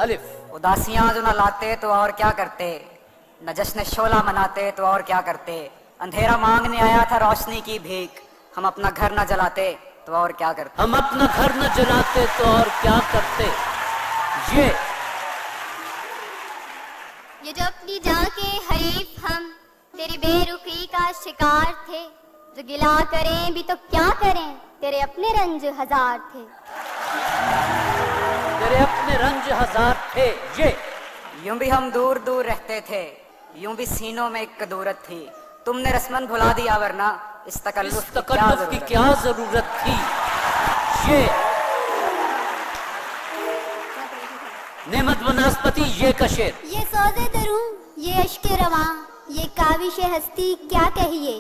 الف उदासियां जो न लाते तो और क्या करते, न जश्न शोला मनाते तो और क्या करते, अंधेरा मांगने आया था रोशनी की भीख, हम अपना घर न जलाते तो और क्या करते। हम अपना घर न जलाते तो और क्या करते। ये जो अपनी जान के हरीफ हम तेरी बेरुखी का शिकार थे, जो गिला करें भी तो क्या करें, तेरे अपने रंज हजार थे। तेरे अपने रंज हजार थे। यूं भी हम दूर दूर रहते थे, यूं भी सीनों में एक कदूरत थी, तुमने रस्मन भुला दिया वरना इस तकल्लुफ की क्या जरूरत थी। नेमत वनस्पति ये का शेर। ये सौदे दरूं ये अश्के रवां ये काविश हस्ती क्या कहिए,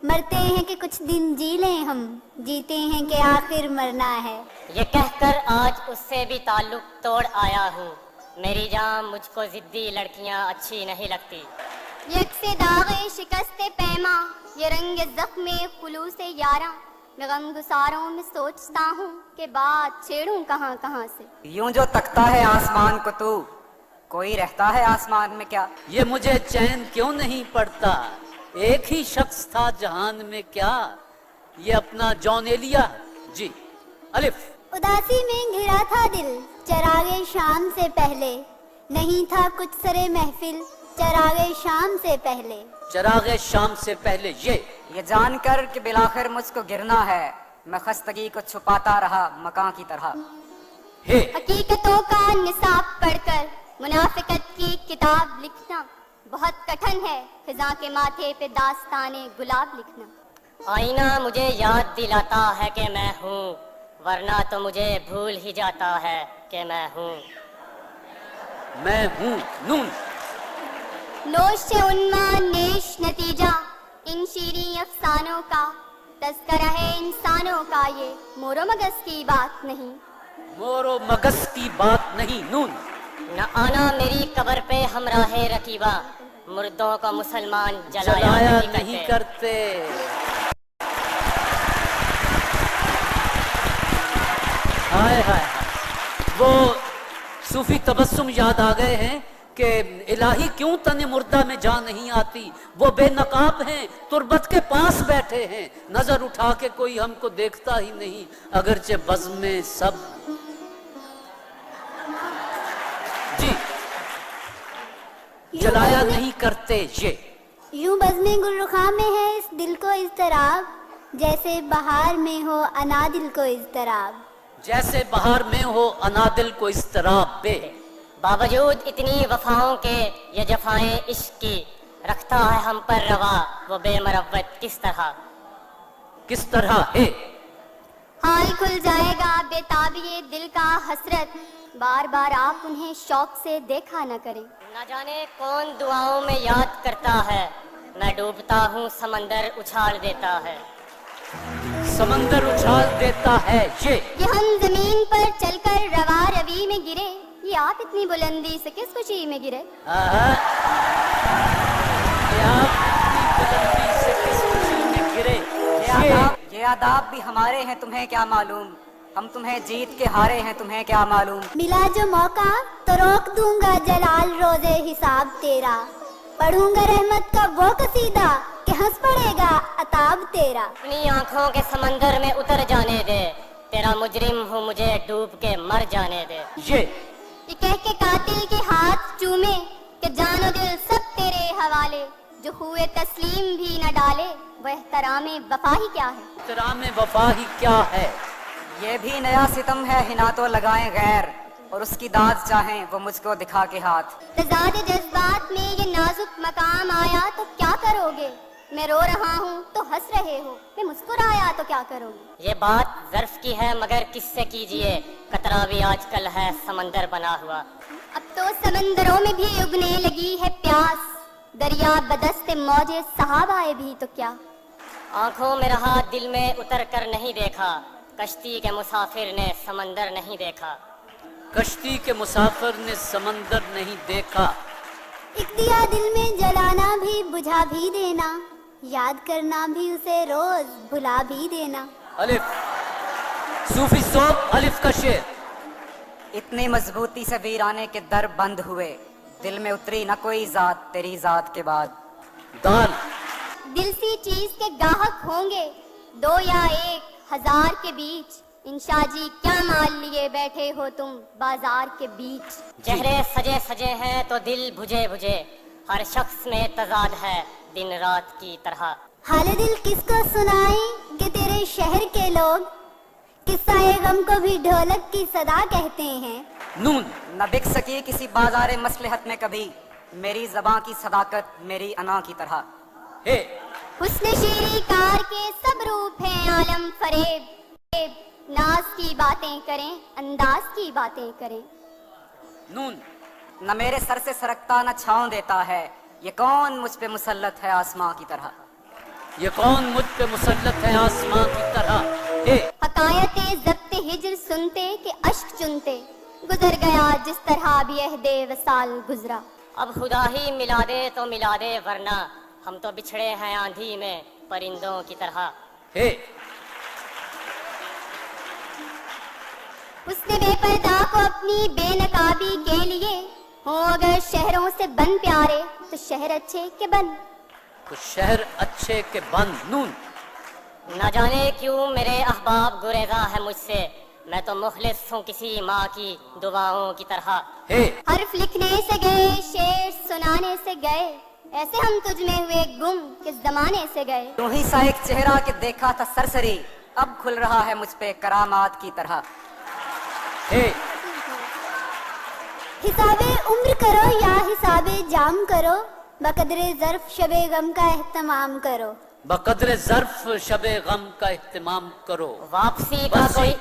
मरते हैं कि कुछ दिन जी लें हम, जीते हैं कि आखिर मरना है। ये कहकर आज उससे भी ताल्लुक तोड़ आया हूँ, मेरी जान मुझको जिद्दी लड़कियाँ अच्छी नहीं लगती। ये अक्से दागे शिकस्ते पैमा ये रंग जख्मे खुलूसे यारा, मैं गम गुसारों में सोचता हूँ कि बात छेड़ूं कहाँ कहाँ से। यूं जो तकता है आसमान को तू, कोई रहता है आसमान में क्या। ये मुझे चैन क्यों नहीं पड़ता, एक ही शख्स था जहान में क्या। ये अपना जॉन एलिया। जी अलिफ। उदासी में घिरा था दिल चरागे शाम से पहले, नहीं था कुछ सरे महफिल चरागे शाम से पहले। चरागे शाम से पहले। ये जानकर कि बिलाखिर मुझको गिरना है, मैं खस्तगी को छुपाता रहा मकां की तरह। हकीकतों का निसाब पढ़कर मुनाफिकत की किताब लिखना बहुत कठिन है, फिजा के माथे पे दास्ताने गुलाब लिखना। आईना मुझे याद दिलाता है कि मैं हूँ, वरना तो मुझे भूल ही जाता है कि मैं हूँ। मैं हूँ नून। नोश से उन्माद नेश नतीजा इन शीरी अफसानों का, तस्करा है इंसानों का ये मोरो मगज की बात नहीं। मोरो मगज की बात नहीं नून। न आना मेरी कब्र पे हमराहे रकीबा, मुर्दों को मुसलमान जलाया नहीं करते। हाय हाय, वो सूफी तबस्सुम याद आ गए हैं कि इलाही क्यों तने मुर्दा में जान नहीं आती। वो बेनकाब हैं, तुरबत के पास बैठे हैं, नजर उठा के कोई हमको देखता ही नहीं, अगरचे बज़्म में सब। जी जलाया नहीं करते। यूं बज़्म गुलरुखा में है इस दिल को इज़्तिराब, जैसे बहार में हो अनादिल को इज़्तिराब। जैसे बहार में हो अनादिल को इज़्तिराब। बावजूद इतनी वफाओं के ये जफाएं इश्क की, रखता है हम पर रवा वो बेमरवत किस तरह है। हाल खुल जाएगा बेताबिए दिल का हसरत, बार बार आप उन्हें शौक से देखा न करें। न जाने कौन दुआओं में याद करता है, मैं डूबता हूँ समंदर उछाल देता है। समंदर उछाल देता है। ये हम जमीन पर चलकर रवा रवी में गिरे, ये आप इतनी बुलंदी से किस खुशी में गिरे। ये आदाब भी हमारे हैं तुम्हें क्या मालूम, हम तुम्हें जीत के हारे हैं तुम्हें क्या मालूम। मिला जो मौका तो रोक दूंगा जलाल रोजे हिसाब तेरा, पढ़ूंगा रहमत का वो कसीदा कि हंस पड़ेगा अताब तेरा। अपनी आंखों के समंदर में उतर जाने दे, तेरा मुजरिम हूँ मुझे डूब के मर जाने दे। ये कह के कातिल के हाथ चूमे कि जानो दिल सब तेरे हवाले, जो हुए तस्लीम भी न डाले वह एहतरामे वफा ही क्या है। एहतरामे वफा ही क्या है। ये भी नया सितम है हिना तो लगाए गैर, और उसकी दाद चाहें वो मुझको दिखा के हाथ। तज़ाद जज्बात में ये नाजुक मकाम आया तो क्या करोगे, मैं रो रहा हूँ तो हंस रहे हो, मैं मुस्कुराया तो क्या करोगे। ये बात ज़र्फ की है मगर किससे कीजिए, कतरा भी आजकल है समंदर बना हुआ। अब तो समंदरों में भी उगने लगी है प्यास, दरिया बदस्ते मौजे साहब आए भी तो क्या। आंखों में रहा दिल में उतर कर नहीं देखा, कश्ती के मुसाफिर ने समंदर नहीं देखा। कश्ती के मुसाफिर ने समंदर नहीं देखा। एक दिया दिल में जलाना भी बुझा भी देना, याद करना भी उसे रोज भुला भी देना। अलिफ सूफी सोब अलिफ का शेर। इतनी मजबूती से वीराने के दर बंद हुए, दिल में उतरी न कोई जात तेरी जात के बाद। दान दिल सी चीज के गाहक होंगे 2 या 1,000 के बीच। इंशा जी क्या माल लिए बैठे हो तुम बाजार के बीच। चेहरे सजे सजे हैं तो दिल बुझे बुझे, हर शख्स में तजाद है दिन रात की तरह। हाल दिल किसको सुनाए कि तेरे शहर के लोग किस्सा गम को भी ढोलक की सदा कहते हैं। नून न बिक सकी किसी बाजारे मसलहत में कभी, मेरी ज़बां की सदाकत मेरी अना की तरह। हे हुस्न शीरी कार के सब रूप हैं आलम फरेब। नाज की बातें करें अंदाज की बातें करें। नून न मेरे सर से सरकता न छांव देता है, ये कौन मुझ पे मुसल्लत है आसमां की तरह। ये कौन मुझ पे मुसल्लत है आसमां की तरह। हे हकायते ज़ब्ते हिज्र सुनते कि अश्क चुनते, गुजर गया जिस तरह भी अहदे वसाल गुजरा। अब खुदा ही मिला दे तो मिला दे, वरना हम तो बिछड़े हैं आंधी में परिंदों की तरह। हे उसने बेपर्दा को अपनी बेनकाबी के लिए हो अगर शहरों से बन प्यारे तो शहर अच्छे के बन। तो शहर अच्छे के बंद। नून न जाने क्यों मेरे अहबाब गुरेजा है मुझसे, मैं तो मुखलिस हूँ किसी माँ की दुआओं की तरह। हे हर्फ लिखने से गए शेर सुनाने से गए, ऐसे हम तुझ में हुए गुम किस जमाने से गए। तू ही सा एक चेहरा के देखा था सरसरी, अब खुल रहा है मुझ पे करामात की तरह। हे हिसाबे उम्र करो या हिसाबे जाम करो, बकदरे ज़र्फ शबे गम का एहतमाम करो। बकदरे ज़र्फ शबे गम का एहतमाम करो। वापसी का बस कोई